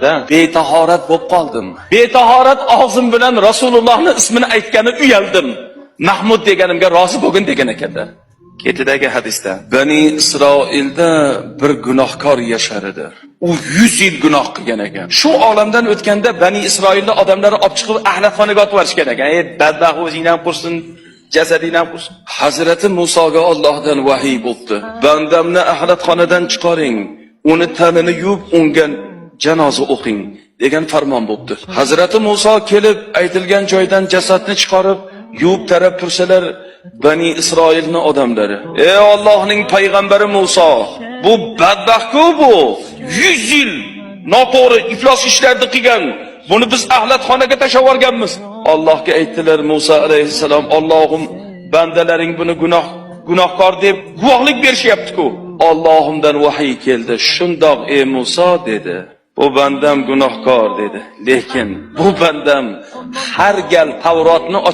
betahorat bo'lib qoldim. Betahorat og'zim bilan Rasulullohning ismini aytgani uyaldim. Mahmud deganimga rozi bo'lgin degan ekanda. Ketidagi hadisda Bani Isroilda bir gunohkor yashar edi. U 100 yil gunoh qilgan ekan. Shu olamdan o'tganda Bani Isroilning odamlari olib chiqib axlatxonaga otib yuborishgan ekan. Badbaxt o'zingni ham qursin, jasadingni ham qursin. Hazrati Musoga Allohdan vahiy bo'ldi. Bandamni axlatxonadan chiqaring, uni tanini yuvib, unga janoza o'qing degan farmon bo'ldi. Hazrati Muso kelib aytilgan joydan jasadni chiqarib yuvib tarab tursalar, Bani Isroilning odamlari, ey Allohning payg'ambari Muso, bu badbaxt-ku bu. 100 yil noto'g'ri iflos ishlarni qilgan. Buni biz axlatxonaga tashlab yuborganmiz. Allohga aytdilar Musa alayhisalom, Allohim bandalaring buni gunohkor deb guvohlik berishyapti-ku. Allohimdan vahiy keldi. Shundoq ey Muso dedi. Bu bandam gunohkor dedi. Lekin bu bandam har gal Tavrotni